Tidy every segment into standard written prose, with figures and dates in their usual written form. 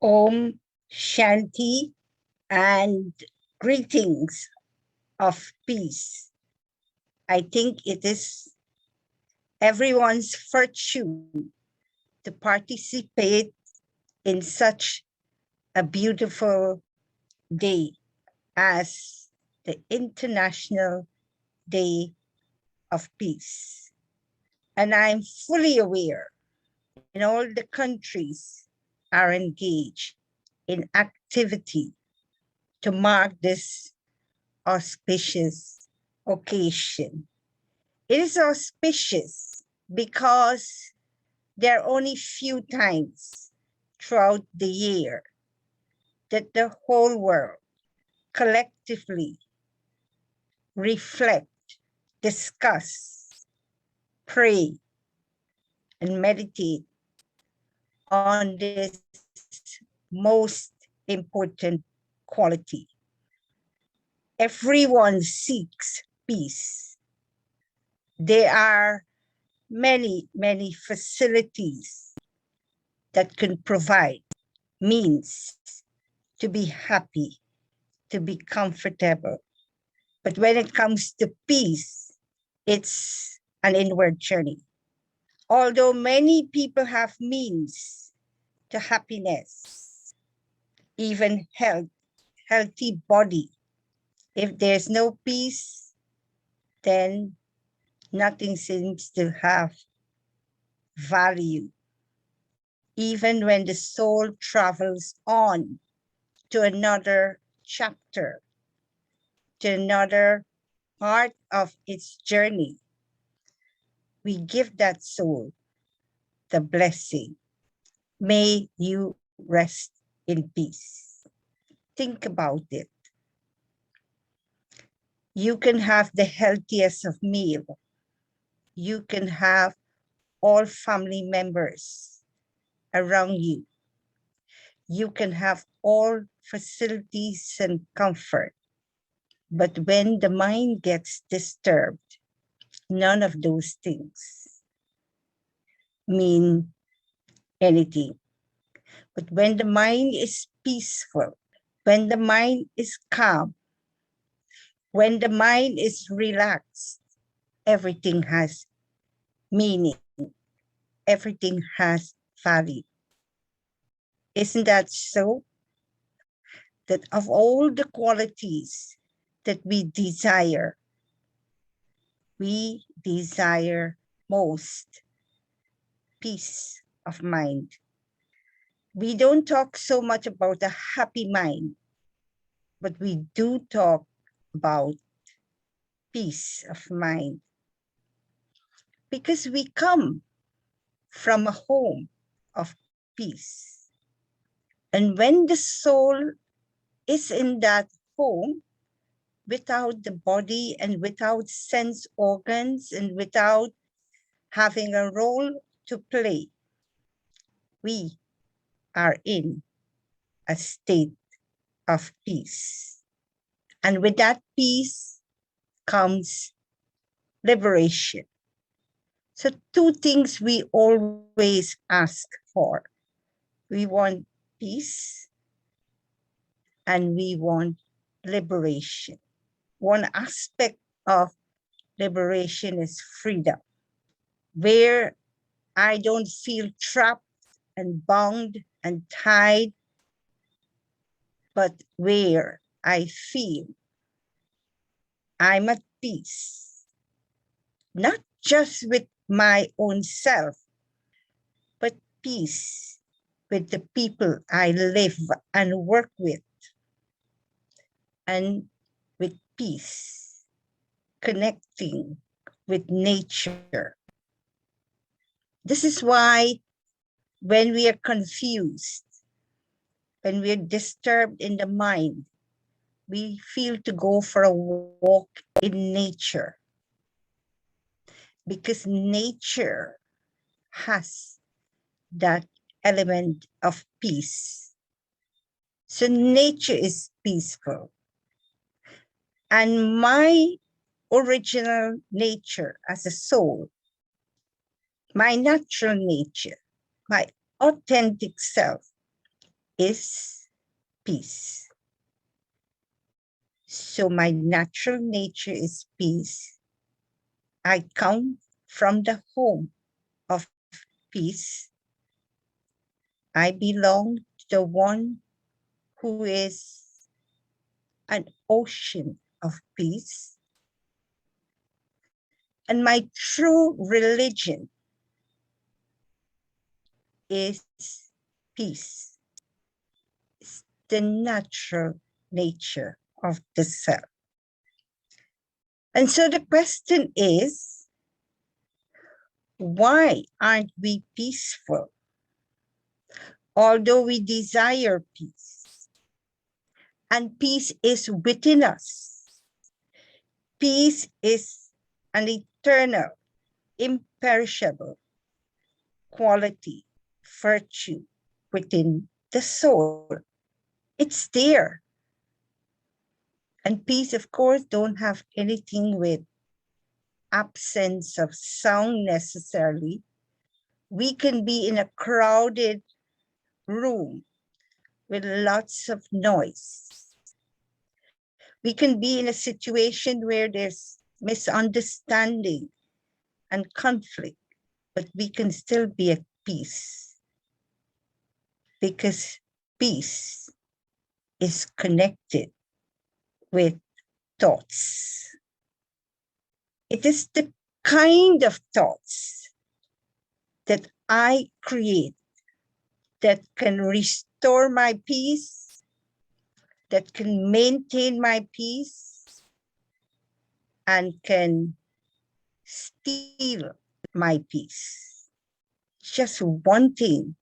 Om Shanti and greetings of peace. I think it is everyone's virtue to participate in such a beautiful day as the International Day of Peace. And I'm fully aware in all the countries are engaged in activity to mark this auspicious occasion. It is auspicious because there are only few times throughout the year that the whole world collectively reflect, discuss, pray, and meditate on this most important quality. Everyone seeks peace. There are many facilities that can provide means to be happy, to be comfortable. But when it comes to peace, it's an inward journey. Although many people have means to happiness, even healthy body, if there's no peace, then nothing seems to have value. Even when the soul travels on to another chapter, to another part of its journey, we give that soul the blessing. May you rest in peace. Think about it. You can have the healthiest of meal. You can have all family members around you. You can have all facilities and comfort. But when the mind gets disturbed, none of those things mean anything. But when the mind is peaceful, when the mind is calm, when the mind is relaxed, everything has meaning, everything has value. Isn't that so? That of all the qualities that we desire most peace of mind. We don't talk so much about a happy mind, but we do talk about peace of mind. Because we come from a home of peace. And when the soul is in that home, without the body and without sense organs and without having a role to play, we are in a state of peace. And with that peace comes liberation. So two things we always ask for. We want peace and we want liberation. One aspect of liberation is freedom, where I don't feel trapped and bound and tied, but where I feel I'm at peace, not just with my own self, but peace with the people I live and work with, and with peace, connecting with nature. This is why when we are confused, when we are disturbed in the mind, we feel to go for a walk in nature. Because nature has that element of peace. So nature is peaceful. And my original nature as a soul, my natural nature, my authentic self is peace. So my natural nature is peace. I come from the home of peace. I belong to the one who is an ocean of peace. And my true religion is peace. It's the natural nature of the self. And so the question is, why aren't we peaceful? Although we desire peace, and peace is within us. Peace is an eternal, imperishable quality, virtue within the soul. It's there. And peace, of course, don't have anything with absence of sound necessarily. We can be in a crowded room with lots of noise. We can be in a situation where there's misunderstanding and conflict, but we can still be at peace, because peace is connected with thoughts. It is the kind of thoughts that I create that can restore my peace, that can maintain my peace, and can steal my peace. Just one thing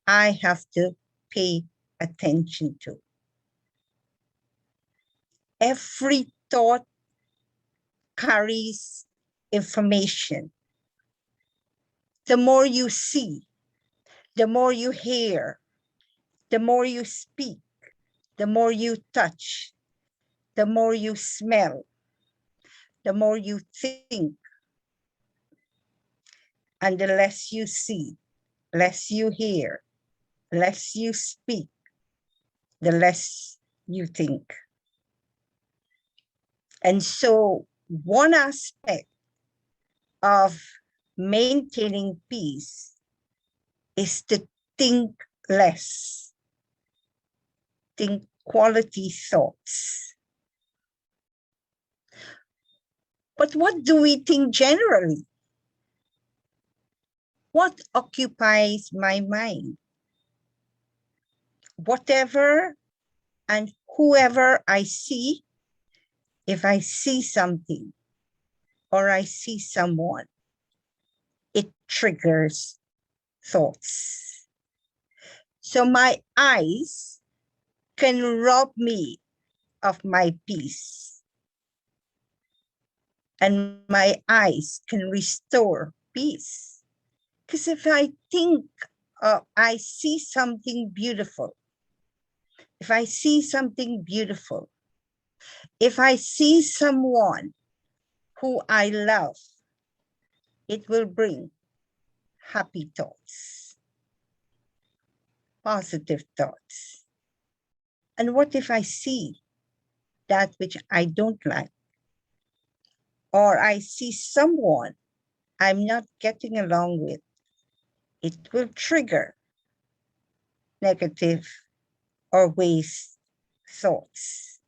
I have to pay attention to. Every thought carries information. The more you see, the more you hear, the more you speak, the more you touch, the more you smell, the more you think, and the less you see, less you hear, less you speak, the less you think. And so one aspect of maintaining peace is to think less, think quality thoughts. But what do we think generally? What occupies my mind? Whatever and whoever I see, if I see something or I see someone, it triggers thoughts. So my eyes can rob me of my peace, and my eyes can restore peace. Because if I think, I see something beautiful, if I see something beautiful, if I see someone who I love, it will bring happy thoughts, positive thoughts. And what if I see that which I don't like? Or I see someone I'm not getting along with? It will trigger negative or waste thoughts.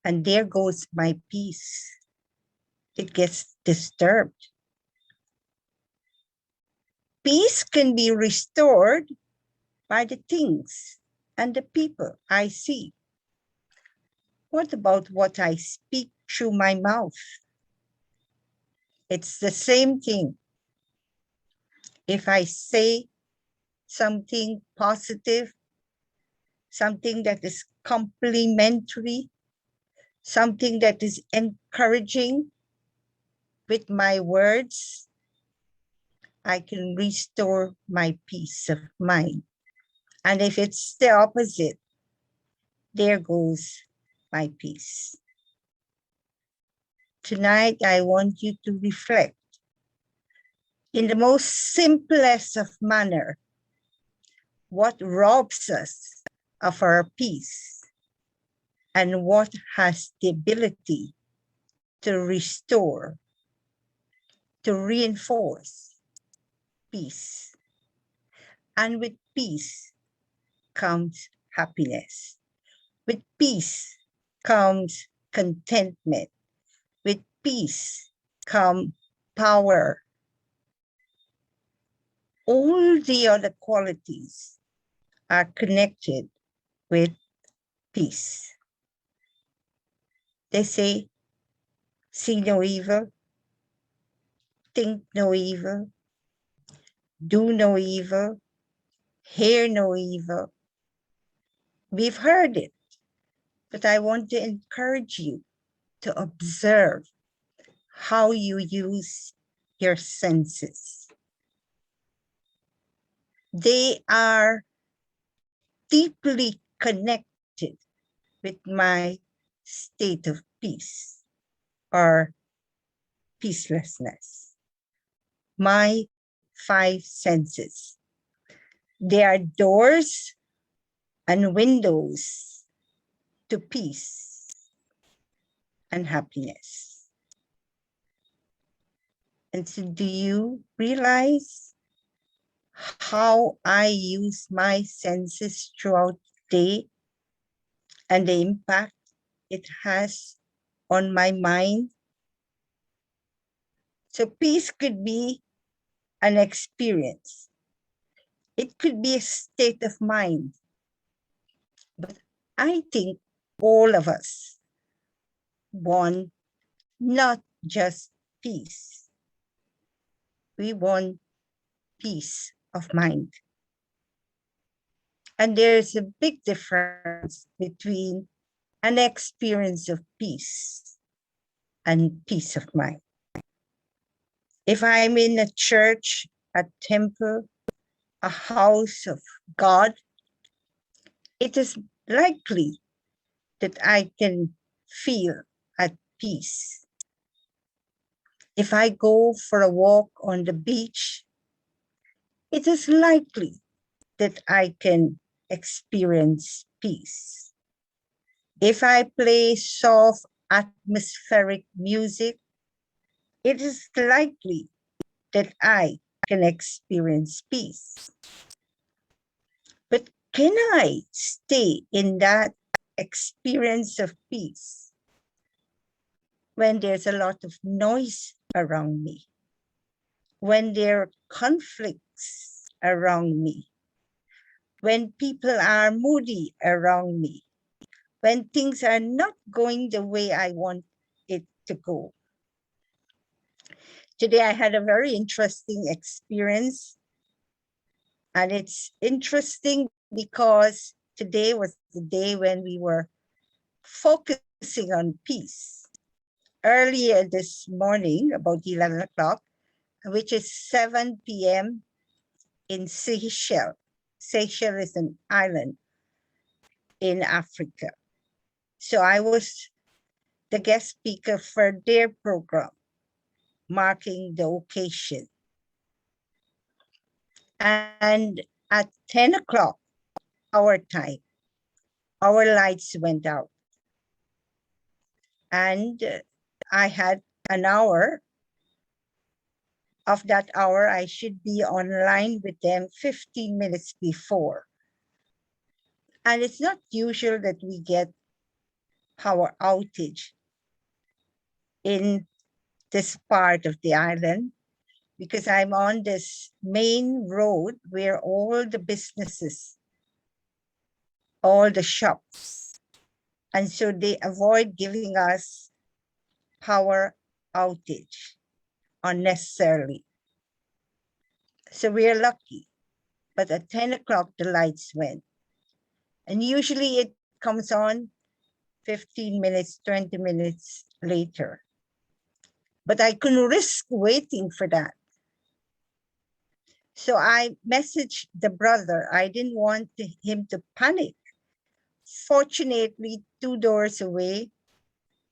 And there goes my peace. It gets disturbed. Peace can be restored by the things and the people I see. What about what I speak through my mouth? It's the same thing. If I say something positive, something that is complimentary, something that is encouraging with my words, I can restore my peace of mind. And if it's the opposite, there goes my peace. Tonight, I want you to reflect in the most simplest of manner. what robs us of our peace, and what has the ability to restore, to reinforce peace. And with peace comes happiness. With peace comes contentment. With peace comes power. All the other qualities are connected with peace. They say, see no evil, think no evil, do no evil, hear no evil. We've heard it, but I want to encourage you to observe how you use your senses. They are deeply connected with my state of peace or peacelessness. My five senses. They are doors and windows to peace and happiness. And so do you realize how I use my senses throughout the day and the impact it has on my mind? So peace could be an experience. It could be a state of mind. But I think all of us want not just peace. We want peace of mind. And there's a big difference between an experience of peace and peace of mind. If I'm in a church, a temple, a house of God, it is likely that I can feel at peace. If I go for a walk on the beach, it is likely that I can experience peace. If I play soft atmospheric music, it is likely that I can experience peace. But can I stay in that experience of peace when there's a lot of noise around me? When there are conflicts around me? When people are moody around me? When things are not going the way I want it to go? Today I had a very interesting experience. And it's interesting because today was the day when we were focusing on peace. Earlier this morning, about 11 o'clock, which is 7 p.m. in Seychelles. Seychelles is an island in Africa. So I was the guest speaker for their program, marking the occasion. And at 10 o'clock, our time, our lights went out. And I had an hour. Of that hour, I should be online with them 15 minutes before. And it's not usual that we get power outage in this part of the island because I'm on this main road where all the businesses, all the shops, and so they avoid giving us power outage unnecessarily. So we are lucky. But at 10 o'clock, the lights went. And usually it comes on 15 minutes, 20 minutes later. But I couldn't risk waiting for that. So I messaged the brother. I didn't want him to panic. Fortunately, 2 doors away,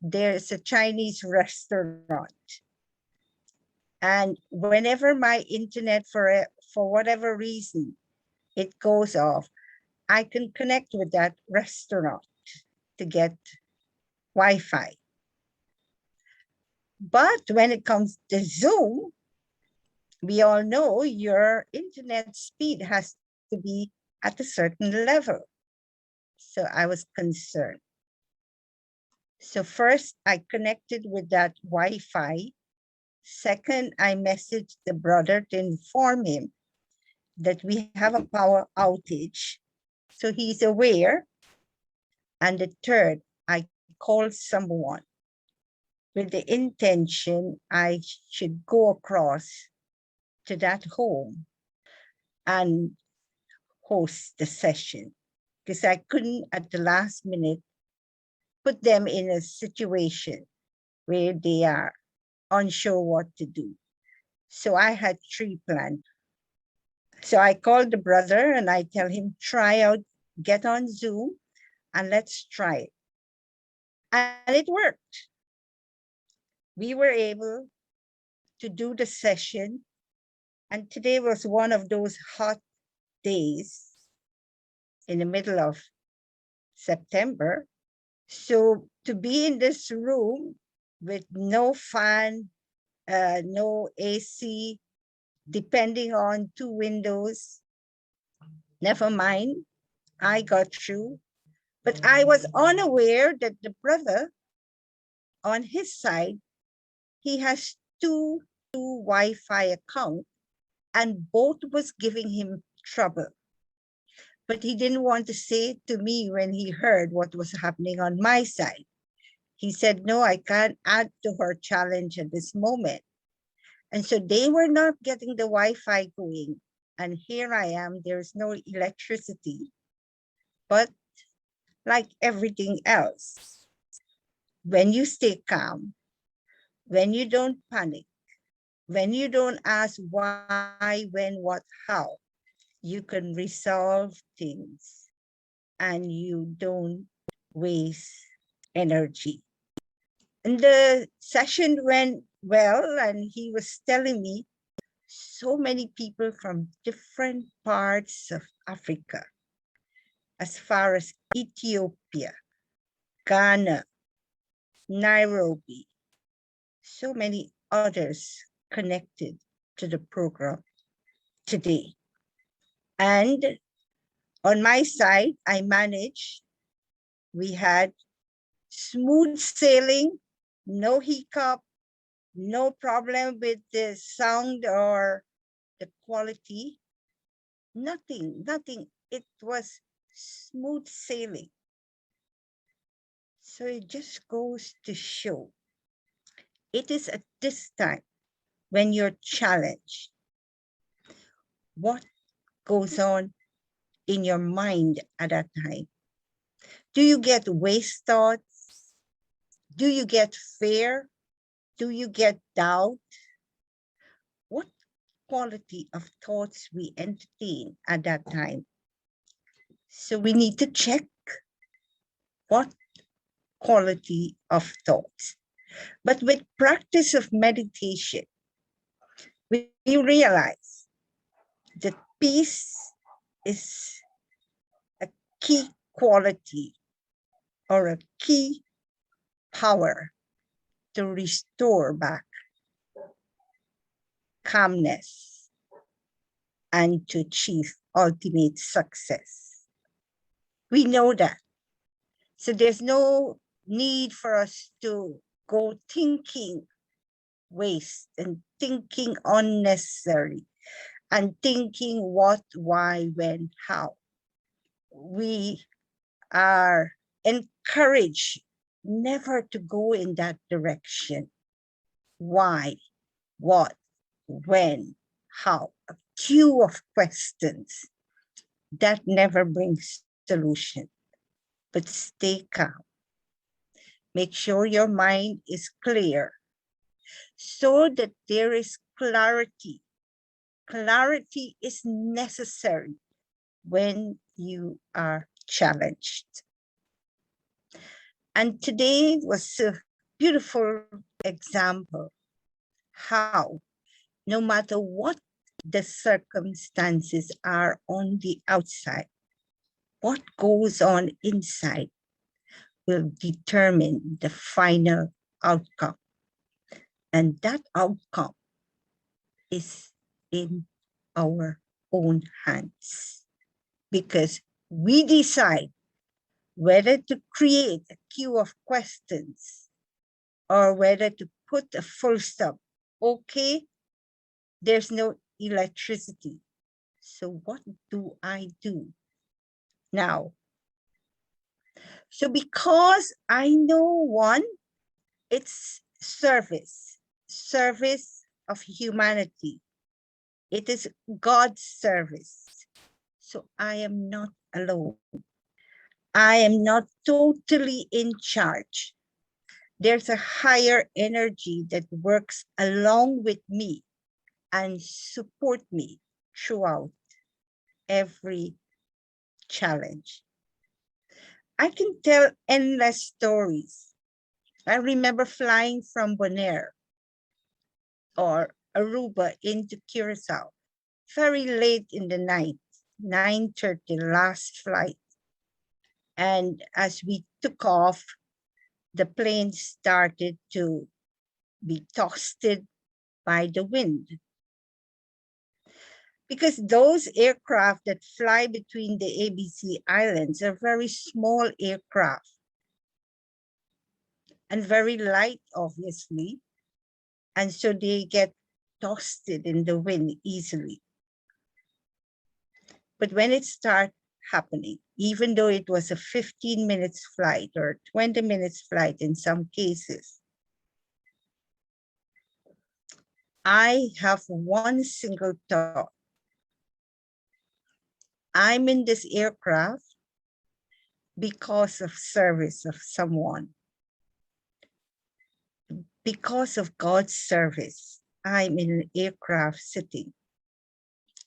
there's a Chinese restaurant. And whenever my internet, for whatever reason, it goes off, I can connect with that restaurant to get Wi-Fi. But when it comes to Zoom, we all know your internet speed has to be at a certain level. So I was concerned. So first, I connected with that Wi-Fi. Second, I messaged the brother to inform him that we have a power outage. So he's aware. And the third, I called someone with the intention I should go across to that home and host the session, because I couldn't at the last minute put them in a situation where they are unsure what to do. So I had 3 plans. So I called the brother and I tell him, try out, get on Zoom and let's try it. And it worked. We were able to do the session. And today was one of those hot days in the middle of September. So to be in this room with no fan, no AC, depending on 2 windows, never mind, I got through. But I was unaware that the brother on his side, he has two Wi-Fi accounts and both was giving him trouble. But he didn't want to say it to me when he heard what was happening on my side. He said, no, I can't add to her challenge at this moment. And so they were not getting the Wi-Fi going. And here I am, there's no electricity. But like everything else, when you stay calm, when you don't panic, when you don't ask why, when, what, how, you can resolve things and you don't waste energy. And the session went well, and he was telling me so many people from different parts of Africa, as far as Ethiopia, Ghana, Nairobi, so many others connected to the program today. And on my side, I managed, we had smooth sailing, no hiccup, no problem with the sound or the quality, nothing. It was smooth sailing. So it just goes to show, it is at this time when you're challenged, what goes on in your mind at that time? Do you get waste thoughts? Do you get fear? Do you get doubt? What quality of thoughts we entertain at that time? So we need to check what quality of thoughts. But with practice of meditation, we realize that peace is a key quality or a key power to restore back calmness and to achieve ultimate success. We know that. So there's no need for us to go thinking waste and thinking unnecessary and thinking what, why, when, how. We are encouraged never to go in that direction. Why, what, when, how, a queue of questions that never brings solution. But stay calm. Make sure your mind is clear so that there is clarity. Clarity is necessary when you are challenged. And today was a beautiful example how no matter what the circumstances are on the outside. What goes on inside will determine the final outcome. And that outcome is in our own hands, because we decide whether to create a queue of questions or whether to put a full stop. Okay, there's no electricity. So what do I do now? So because I know one, it's service of humanity. It is God's service. So I am not alone. I am not totally in charge. There's a higher energy that works along with me and support me throughout every challenge. I can tell endless stories. I remember flying from Bonaire or Aruba into Curacao very late in the night, 9:30, last flight. And as we took off, the plane started to be tossed by the wind. Because those aircraft that fly between the ABC Islands are very small aircraft and very light, obviously. And so they get tossed in the wind easily. But when it started happening, even though it was a 15 minutes flight or 20 minutes flight in some cases, I have one single thought. I'm in this aircraft because of service of someone. Because of God's service, I'm in an aircraft sitting.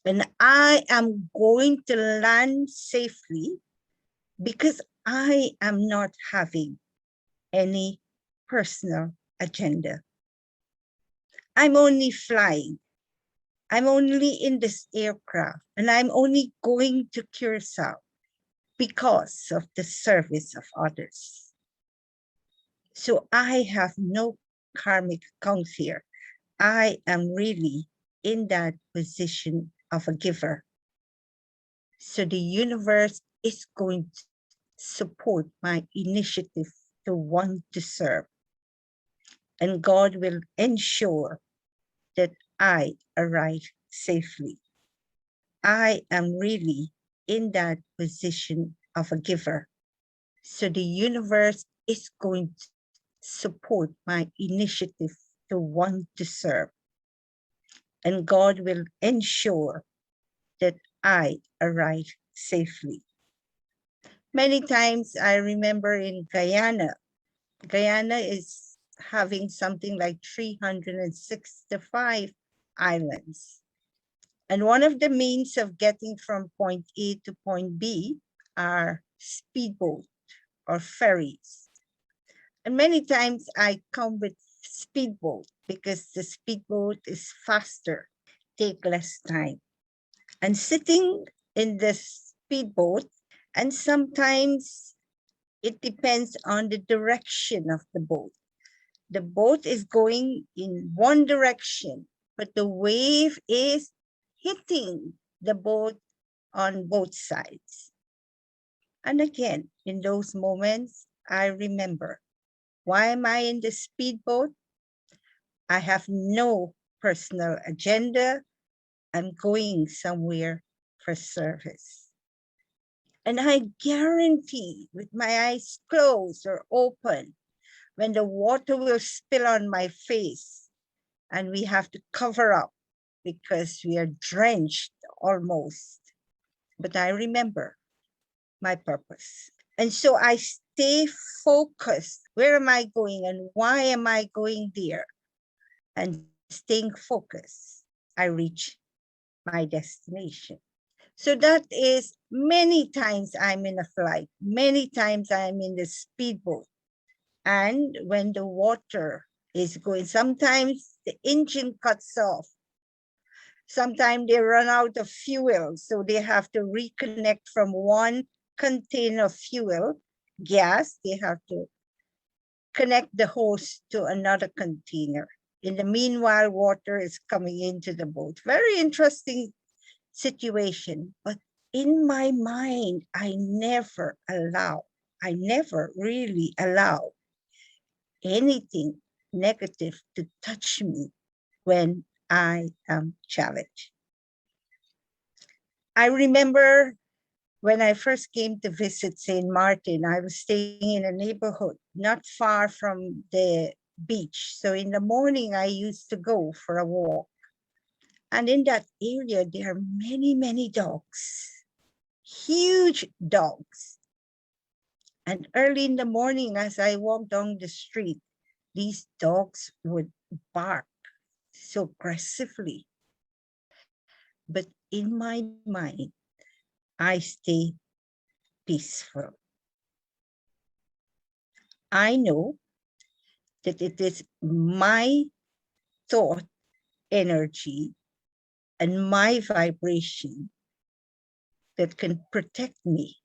And I am going to land safely because I am not having any personal agenda. I'm only flying. I'm only in this aircraft, and I'm only going to Curacao because of the service of others. So I have no karmic accounts here. I am really in that position of a giver. So the universe is going to support my initiative to want to serve. And God will ensure that I arrive safely. I am really in that position of a giver. So the universe is going to support my initiative to want to serve. And God will ensure that I arrive safely. Many times I remember in Guyana is having something like 365 islands. And one of the means of getting from point A to point B are speedboat or ferries. And many times I come with speedboat because the speedboat is faster, take less time. And sitting in the speedboat, and sometimes it depends on the direction of the boat. The boat is going in one direction, but the wave is hitting the boat on both sides. And again, in those moments, I remember, why am I in the speedboat? I have no personal agenda. I'm going somewhere for service. And I guarantee, with my eyes closed or open, when the water will spill on my face and we have to cover up because we are drenched almost. But I remember my purpose. And so I stay focused. Where am I going and why am I going there? And staying focused, I reach my destination. So that is many times I'm in a flight, many times I'm in the speedboat. And when the water is going, sometimes the engine cuts off. Sometimes they run out of fuel, so they have to reconnect from one container of fuel, gas. They have to connect the hose to another container. In the meanwhile, water is coming into the boat. Very interesting situation. But in my mind, I never really allow anything negative to touch me when I am challenged. I remember when I first came to visit St. Martin, I was staying in a neighborhood not far from the beach. So in the morning, I used to go for a walk. And in that area, there are many, many dogs, huge dogs. And early in the morning, as I walked down the street, these dogs would bark so aggressively. But in my mind, I stay peaceful. I know that it is my thought energy and my vibration that can protect me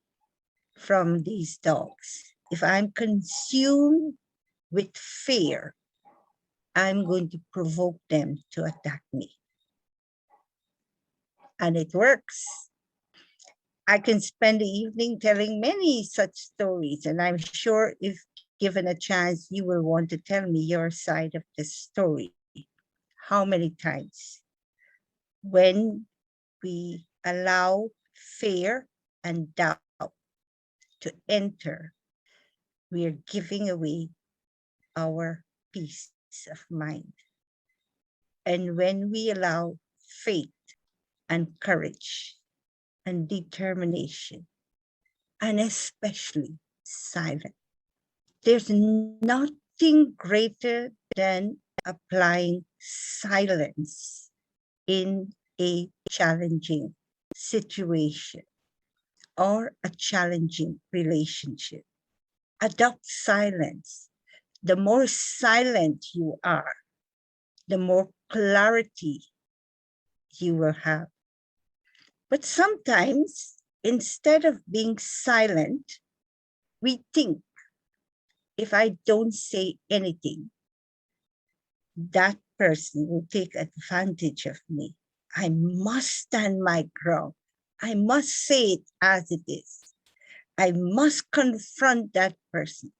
from these dogs. If I'm consumed with fear, I'm going to provoke them to attack me. And it works. I can spend the evening telling many such stories, and I'm sure if given a chance, you will want to tell me your side of the story. How many times when we allow fear and doubt to enter, we are giving away our peace of mind. And when we allow faith and courage and determination, and especially silence, there's nothing greater than applying silence in a challenging situation or a challenging relationship. Adopt silence. The more silent you are, the more clarity you will have. But sometimes, instead of being silent, we think, if I don't say anything, that person will take advantage of me. I must stand my ground. I must say it as it is. I must confront that person.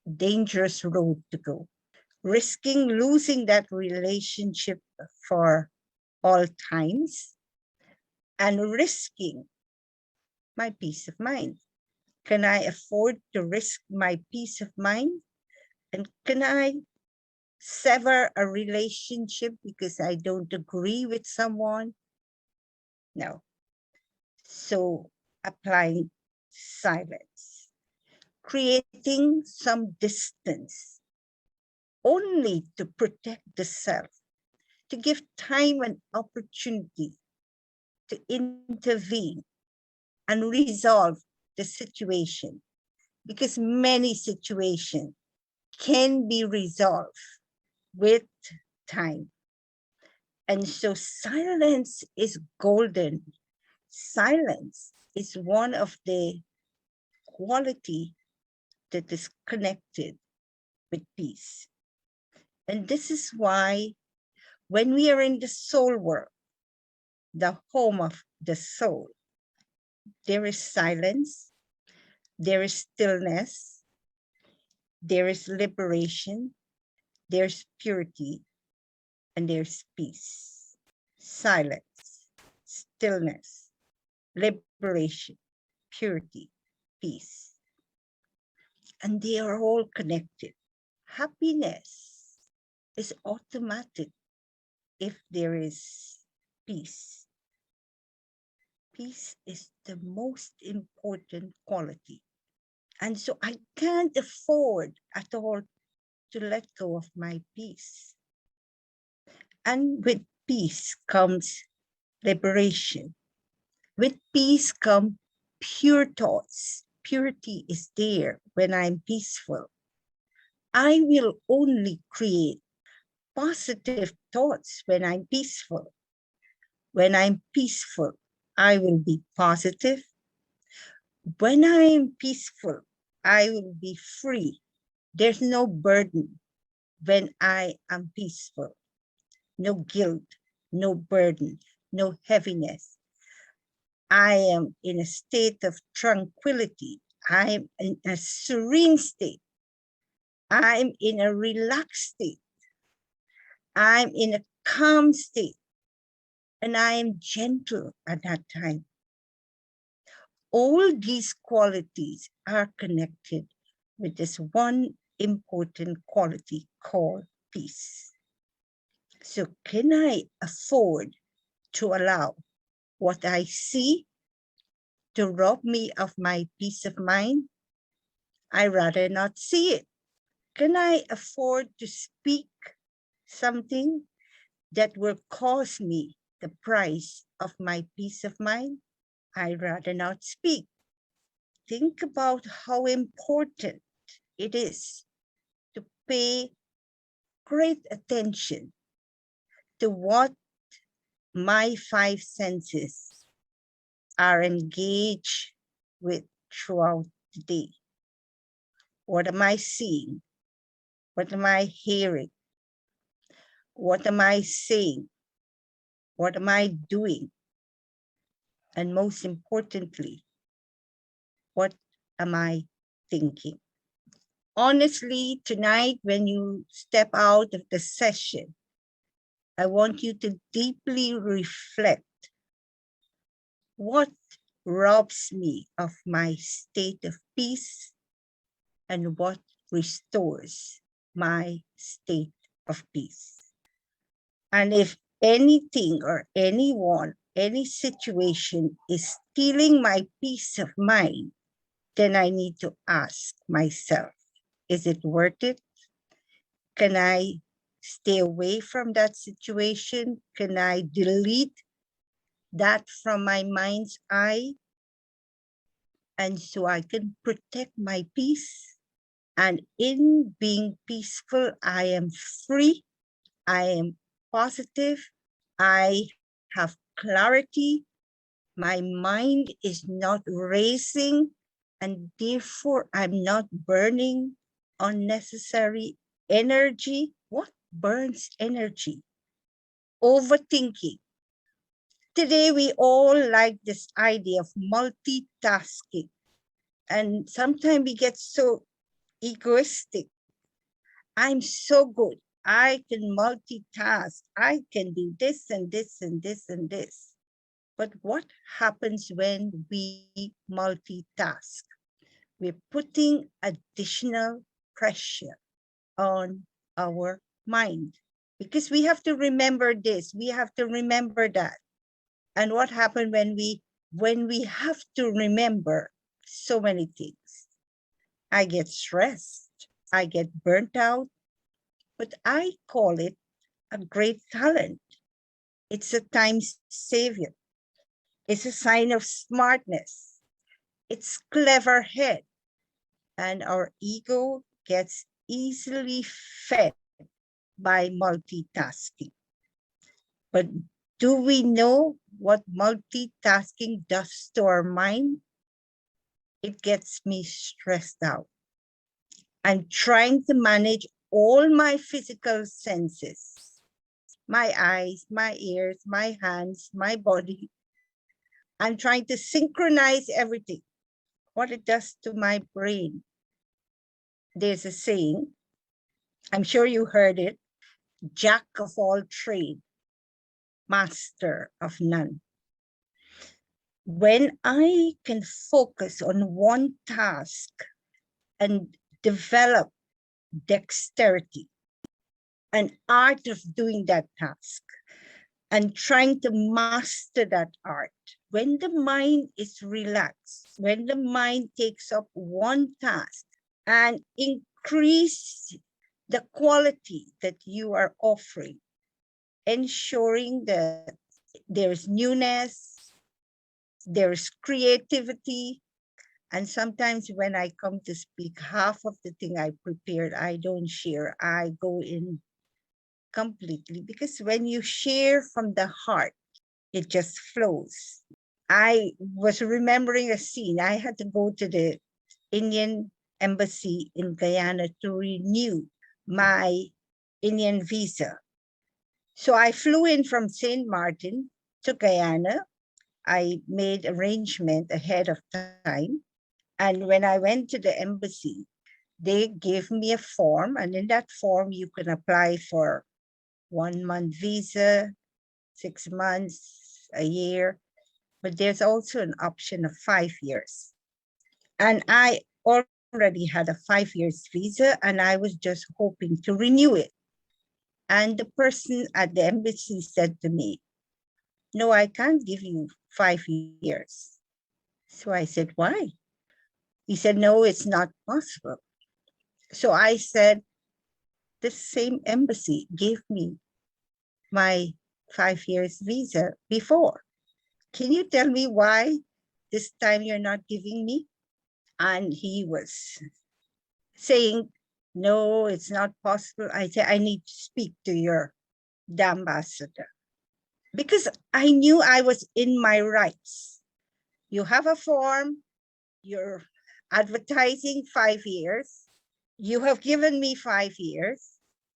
Dangerous road to go. Risking losing that relationship for all times and risking my peace of mind. Can I afford to risk my peace of mind? And can I sever a relationship because I don't agree with someone? No. So applying silence, creating some distance only to protect the self, to give time and opportunity to intervene and resolve the situation, because many situations can be resolved with time. And so silence is golden. Silence is one of the quality that is connected with peace. And this is why when we are in the soul world, the home of the soul, there is silence, there is stillness, there is liberation, there's purity, and there's peace. Silence, stillness, liberation, purity, peace. And they are all connected. Happiness is automatic if there is peace. Peace is the most important quality. And so I can't afford at all to let go of my peace. And with peace comes liberation. With peace come pure thoughts. Purity is there when I'm peaceful. I will only create positive thoughts when I'm peaceful. When I'm peaceful, I will be positive. When I'm peaceful, I will be free. There's no burden when I am peaceful. No guilt, no burden, no heaviness. I am in a state of tranquility. I'm in a serene state. I'm in a relaxed state. I'm in a calm state. And I am gentle at that time. All these qualities are connected with this one important quality called peace. So can I afford to allow what I see to rob me of my peace of mind? I rather not see it. Can I afford to speak something that will cost me the price of my peace of mind? I rather not speak. Think about how important it is to pay great attention to what my five senses are engaged with throughout the day. What am I seeing? What am I hearing? What am I saying? What am I doing? And most importantly, what am I thinking? Honestly, tonight, when you step out of the session, I want you to deeply reflect what robs me of my state of peace and what restores my state of peace. And if anything or anyone, any situation is stealing my peace of mind, then I need to ask myself, is it worth it? Can I stay away from that situation? Can I delete that from my mind's eye? And so I can protect my peace. And in being peaceful, I am free, I am positive, I have clarity, my mind is not racing, and therefore I'm not burning unnecessary energy. What burns energy? Overthinking. Today, we all like this idea of multitasking. And sometimes we get so egoistic. I'm so good. I can multitask. I can do this and this and this and this. But what happens when we multitask? We're putting additional pressure on our mind because we have to remember this. We have to remember that. And what happened when we have to remember so many things? I get stressed, I get burnt out, but I call it a great talent. It's a time savior. It's a sign of smartness. It's clever head. And our ego gets easily fed by multitasking. But do we know what multitasking does to our mind? It gets me stressed out. I'm trying to manage all my physical senses, my eyes, my ears, my hands, my body. I'm trying to synchronize everything, what it does to my brain. There's a saying, I'm sure you heard it, jack of all trade, master of none. When I can focus on one task and develop dexterity, an art of doing that task, and trying to master that art, when the mind is relaxed, when the mind takes up one task and increase the quality that you are offering, ensuring that there's newness, there's creativity. And sometimes when I come to speak, half of the thing I prepared, I don't share. I go in completely, because when you share from the heart, it just flows. I was remembering a scene. I had to go to the Indian embassy in Guyana to renew my Indian visa. So I flew in from St. Martin to Guyana. I made arrangement ahead of time. And when I went to the embassy, they gave me a form. And in that form, you can apply for 1 month visa, 6 months, a year. But there's also an option of 5 years. And I already had a 5 years visa, and I was just hoping to renew it. And the person at the embassy said to me, "No, I can't give you 5 years." So I said, "Why?" He said, "No, it's not possible." So I said, "The same embassy gave me my 5 years visa before. Can you tell me why this time you're not giving me?" And he was saying, "No, it's not possible." I said, "I need to speak to the ambassador." Because I knew I was in my rights. You have a form, you're advertising 5 years. You have given me 5 years.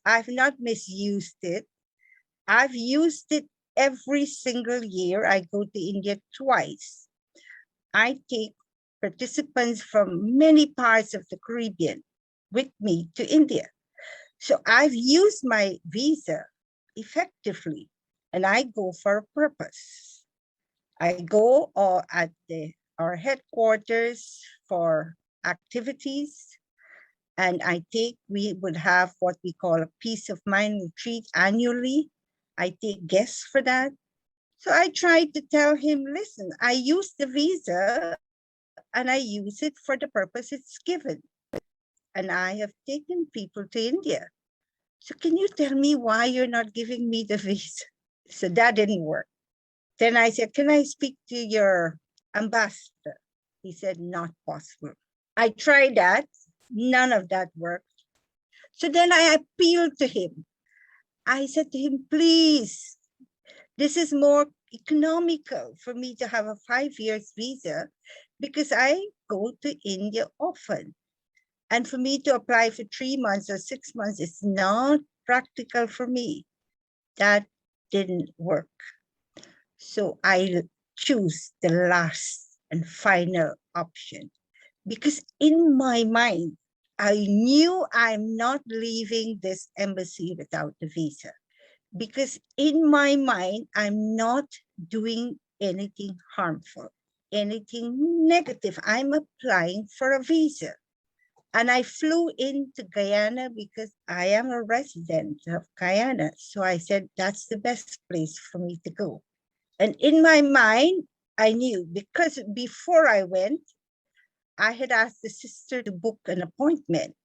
I've not misused it. I've used it every single year. I go to India twice. I take participants from many parts of the Caribbean with me to India. So I've used my visa effectively, and I go for a purpose. I go at our headquarters for activities, and we would have what we call a peace of mind retreat annually. I take guests for that. So I tried to tell him, "Listen, I use the visa and I use it for the purpose it's given. And I have taken people to India. So can you tell me why you're not giving me the visa?" So that didn't work. Then I said, "Can I speak to your ambassador?" He said, "Not possible." I tried that. None of that worked. So then I appealed to him. I said to him, "Please, this is more economical for me to have a 5 years visa because I go to India often. And for me to apply for 3 months or 6 months is not practical for me." That didn't work. So I choose the last and final option, because in my mind, I knew I'm not leaving this embassy without the visa. Because in my mind, I'm not doing anything harmful, anything negative. I'm applying for a visa. And I flew into Guyana because I am a resident of Guyana. So I said, that's the best place for me to go. And in my mind, I knew, because before I went, I had asked the sister to book an appointment.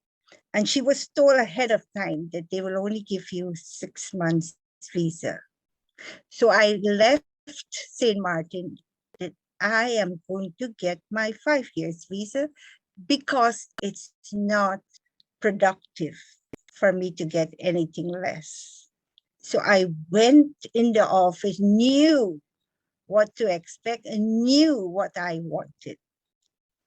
And she was told ahead of time that they will only give you 6 months visa. So I left St. Martin that I am going to get my 5 years visa because it's not productive for me to get anything less. So I went in the office, knew what to expect and knew what I wanted.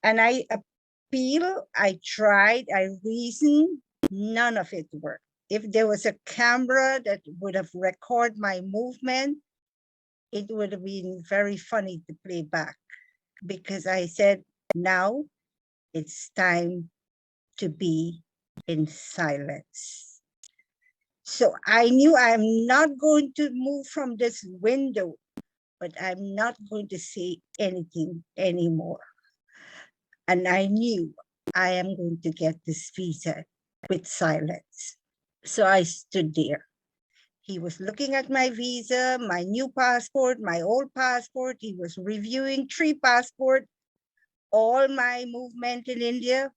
And I appealed, I tried, I reasoned, none of it worked. If there was a camera that would have recorded my movement, it would have been very funny to play back, because I said, now it's time to be in silence. So I knew I'm not going to move from this window, but I'm not going to say anything anymore. And I knew I am going to get this visa with silence. So I stood there. He was looking at my visa, my new passport, my old passport. He was reviewing 3 passports, all my movement in India.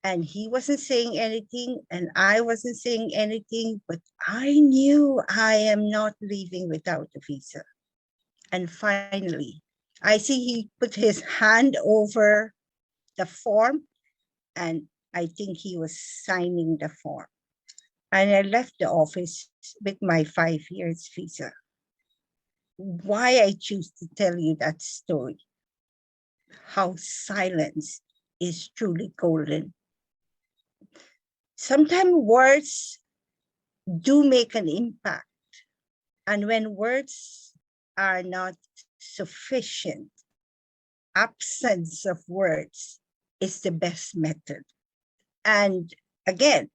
And he wasn't saying anything, and I wasn't saying anything, but I knew I am not leaving without a visa. And finally, I see he put his hand over the form, and I think he was signing the form. And I left the office with my 5 years visa. Why I choose to tell you that story, how silence is truly golden. Sometimes words do make an impact. And when words are not sufficient, absence of words is the best method. And again,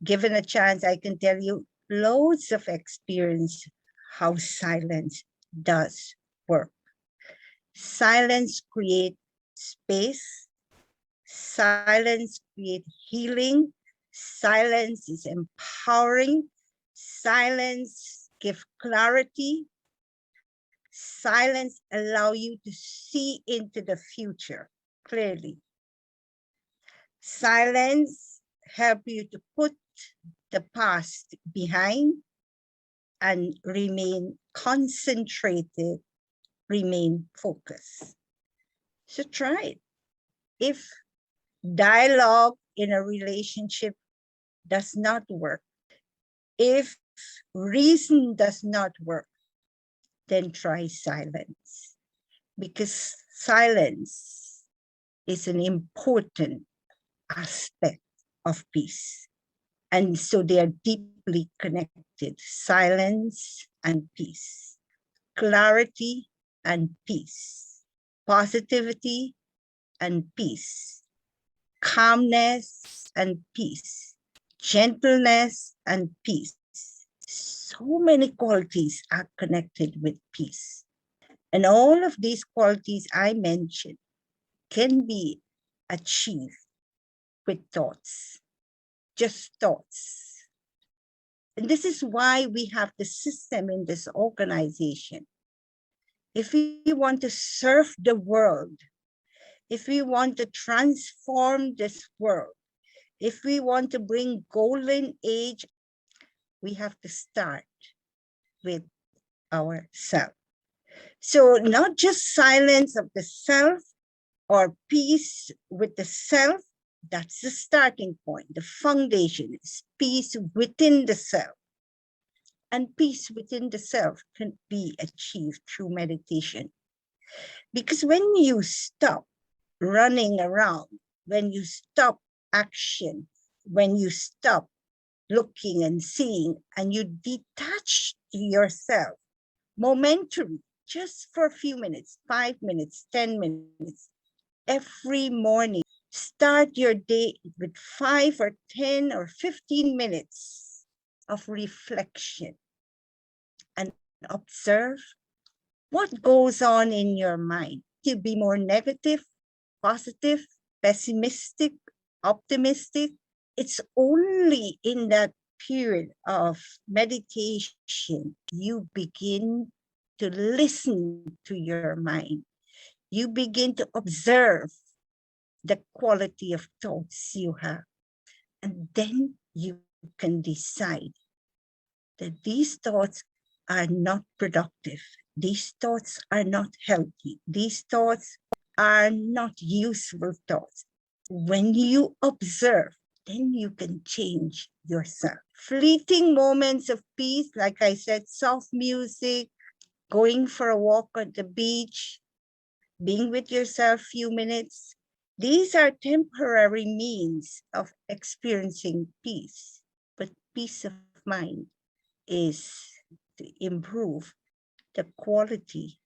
given a chance, I can tell you loads of experience how silence does work. Silence creates space. Silence creates healing. Silence is empowering. Silence gives clarity. Silence allows you to see into the future clearly. Silence helps you to put the past behind and remain concentrated, remain focused. So try it. If dialogue in a relationship does not work, if reason does not work, then try silence. Because silence is an important aspect of peace. And so they are deeply connected, silence and peace, clarity and peace, positivity and peace, calmness and peace, gentleness and peace. So many qualities are connected with peace. And all of these qualities I mentioned can be achieved with thoughts, just thoughts. And this is why we have the system in this organization. If we want to serve the world, if we want to transform this world, if we want to bring golden age, we have to start with ourselves. So not just silence of the self or peace with the self, that's the starting point. The foundation is peace within the self. And peace within the self can be achieved through meditation. Because when you stop running around, when you stop action, when you stop looking and seeing, and you detach yourself momentarily, just for a few minutes, 5 minutes, 10 minutes, every morning, start your day with 5 or 10 or 15 minutes of reflection and observe what goes on in your mind. To be more negative, positive, pessimistic, optimistic. It's only in that period of meditation you begin to listen to your mind. You begin to observe the quality of thoughts you have. And then you can decide that these thoughts are not productive. These thoughts are not healthy. These thoughts are not useful thoughts. When you observe, then you can change yourself. Fleeting moments of peace, like I said, soft music, going for a walk at the beach, being with yourself a few minutes. These are temporary means of experiencing peace, but peace of mind is to improve the quality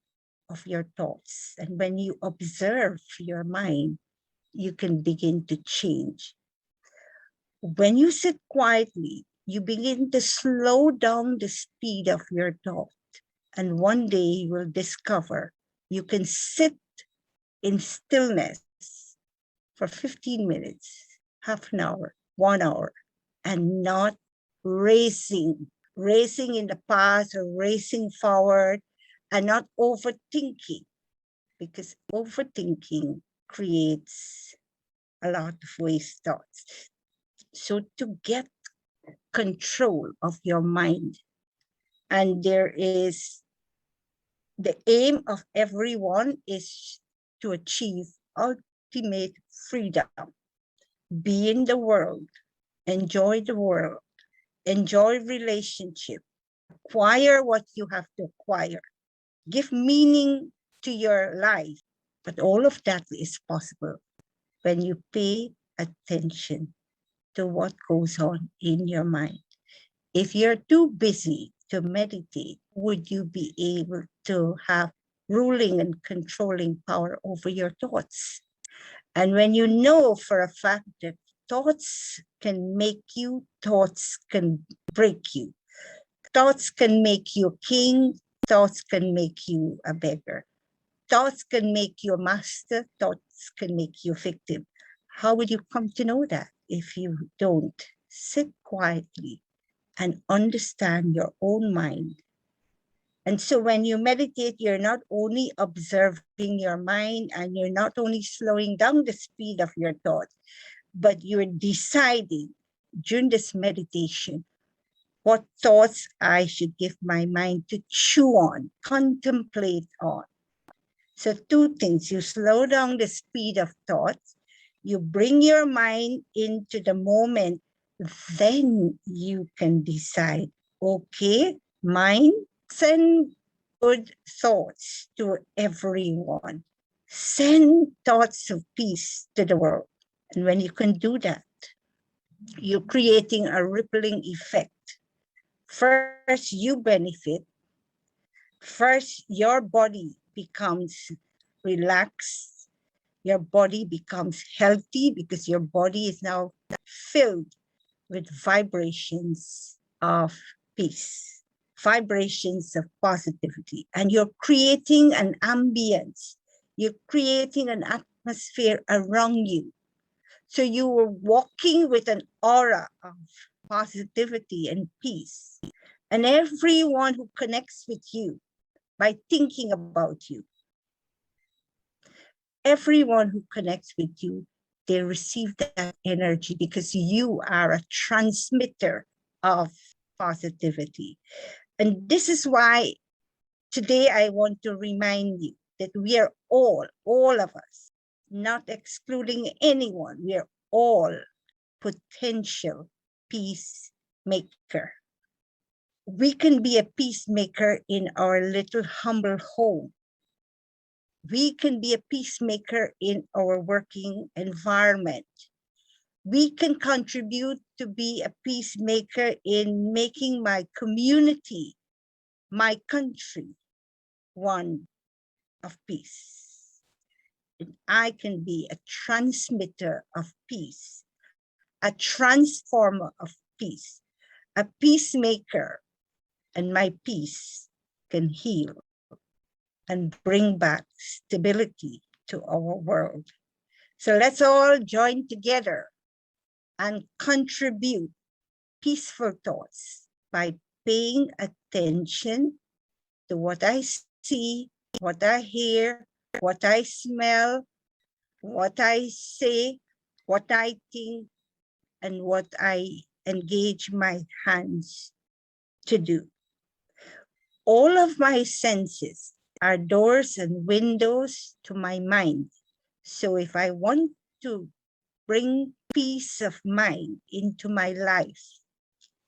of your thoughts. And when you observe your mind, you can begin to change. When you sit quietly, you begin to slow down the speed of your thought. And one day you will discover you can sit in stillness for 15 minutes, half an hour, 1 hour, and not racing in the past or racing forward, and not overthinking, because overthinking creates a lot of waste thoughts. So to get control of your mind, and there is the aim of everyone is to achieve ultimate freedom, be in the world, enjoy the world, enjoy relationship, acquire what you have to acquire, give meaning to your life. But all of that is possible when you pay attention to what goes on in your mind. If you're too busy to meditate, would you be able to have ruling and controlling power over your thoughts? And when you know for a fact that thoughts can make you, thoughts can break you, thoughts can make you a king, thoughts can make you a beggar, thoughts can make you a master, thoughts can make you a victim. How would you come to know that if you don't sit quietly and understand your own mind? And so when you meditate, you're not only observing your mind and you're not only slowing down the speed of your thoughts, but you're deciding during this meditation what thoughts I should give my mind to chew on, contemplate on. So two things, you slow down the speed of thoughts, you bring your mind into the moment, then you can decide, okay, mind, send good thoughts to everyone. Send thoughts of peace to the world. And when you can do that, you're creating a rippling effect. First, you benefit. First, your body becomes relaxed. Your body becomes healthy because your body is now filled with vibrations of peace, vibrations of positivity. And you're creating an ambience. You're creating an atmosphere around you. So you are walking with an aura of positivity and peace. And everyone who connects with you by thinking about you, everyone who connects with you, they receive that energy because you are a transmitter of positivity. And this is why today I want to remind you that we are all of us, not excluding anyone, we are all potential peacemaker. We can be a peacemaker in our little humble home. We can be a peacemaker in our working environment. We can contribute to be a peacemaker in making my community, my country, one of peace. And I can be a transmitter of peace, a transformer of peace, a peacemaker, and my peace can heal and bring back stability to our world. So let's all join together and contribute peaceful thoughts by paying attention to what I see, what I hear, what I smell, what I say, what I think, and what I engage my hands to do. All of my senses are doors and windows to my mind. So if I want to bring peace of mind into my life,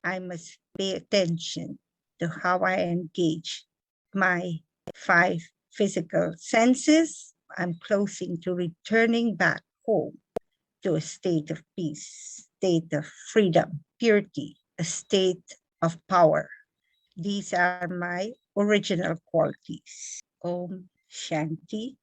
I must pay attention to how I engage my 5 physical senses. I'm closing to returning back home to a state of peace, state of freedom, purity, a state of power. These are my original qualities. Om Shanti.